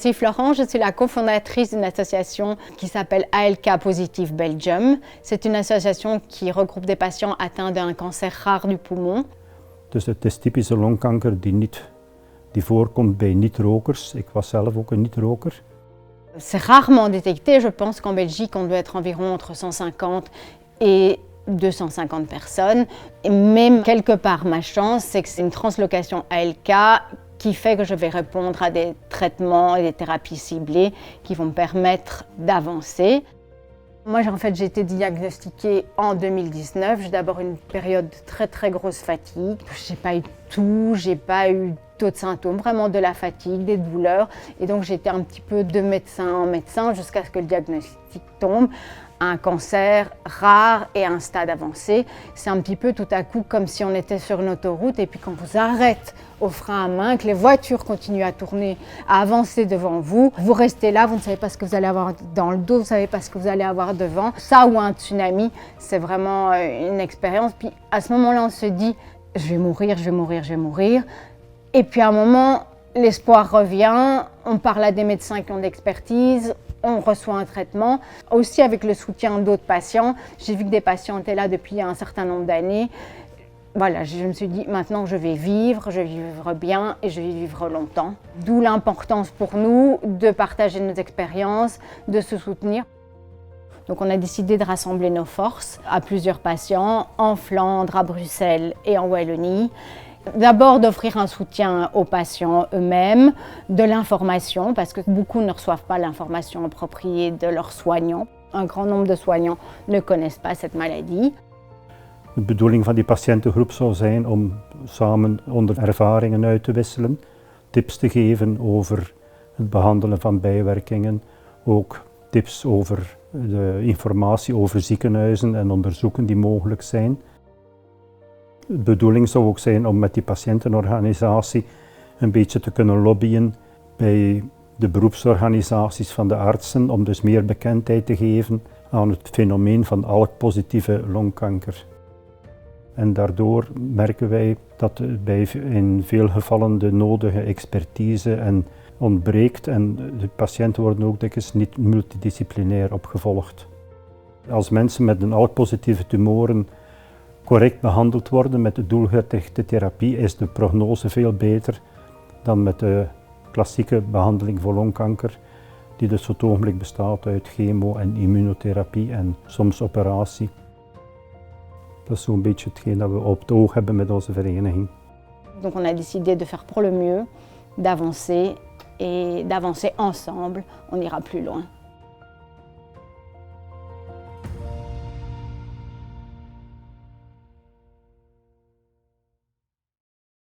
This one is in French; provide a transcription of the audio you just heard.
suis Florence, je suis la cofondatrice d'une association qui s'appelle ALK Positive Belgium. C'est une association qui regroupe des patients atteints d'un cancer rare du poumon. Dus het is typische longkanker die voorkomt bij niet-rokers. Ik was zelf ook een niet-roker. C'est rarement détecté. Je pense qu'en Belgique, on doit être environ entre 150 et 250 personnes. Mais quelque part, ma chance, c'est que c'est une translocation ALK qui fait que je vais répondre à des traitements et des thérapies ciblées qui vont me permettre d'avancer. Moi, en fait, j'ai été diagnostiquée en 2019. J'ai d'abord une période de très grosse fatigue. J'ai pas eu de toux, j'ai pas eu d'autres symptômes, vraiment de la fatigue, des douleurs. Et donc, j'étais un petit peu de médecin en médecin jusqu'à ce que le diagnostic tombe. Un cancer rare et un stade avancé. C'est un petit peu tout à coup comme si on était sur une autoroute et puis qu'on vous arrête au frein à main, que les voitures continuent à tourner, à avancer devant vous. Vous restez là, vous ne savez pas ce que vous allez avoir dans le dos, vous ne savez pas ce que vous allez avoir devant. Ça ou un tsunami, c'est vraiment une expérience. Puis à ce moment-là, on se dit, je vais mourir, je vais mourir, je vais mourir. Et puis à un moment, l'espoir revient, on parle à des médecins qui ont de l'expertise, on reçoit un traitement. Aussi avec le soutien d'autres patients, j'ai vu que des patients étaient là depuis un certain nombre d'années. Voilà, je me suis dit maintenant je vais vivre bien et je vais vivre longtemps. D'où l'importance pour nous de partager nos expériences, de se soutenir. Donc on a décidé de rassembler nos forces à plusieurs patients en Flandre, à Bruxelles et en Wallonie. D'abord d'offrir un soutien aux patients eux-mêmes, de l'information, parce que beaucoup ne reçoivent pas l'information appropriée de leurs soignants. Un grand nombre de soignants ne connaissent pas cette maladie. De bedoeling van die patiëntengroep zou zijn om samen onder ervaringen uit te wisselen, tips te geven over het behandelen van bijwerkingen, ook tips over de informatie over ziekenhuizen en onderzoeken die mogelijk zijn. De bedoeling zou ook zijn om met die patiëntenorganisatie een beetje te kunnen lobbyen bij de beroepsorganisaties van de artsen om dus meer bekendheid te geven aan het fenomeen van ALK-positieve longkanker. En daardoor merken wij dat in veel gevallen de nodige expertise ontbreekt en de patiënten worden ook dikwijls niet multidisciplinair opgevolgd. Als mensen met een ALK-positieve tumoren correct behandeld worden met de doelgerichte therapie, is de prognose veel beter dan met de klassieke behandeling voor longkanker, die dus op het ogenblik bestaat uit chemo en immunotherapie en soms operatie. Dat is zo'n beetje hetgeen dat we op het oog hebben met onze vereniging. Donc on a décidé de faire pour le mieux, d'avancer et d'avancer ensemble, on ira plus loin.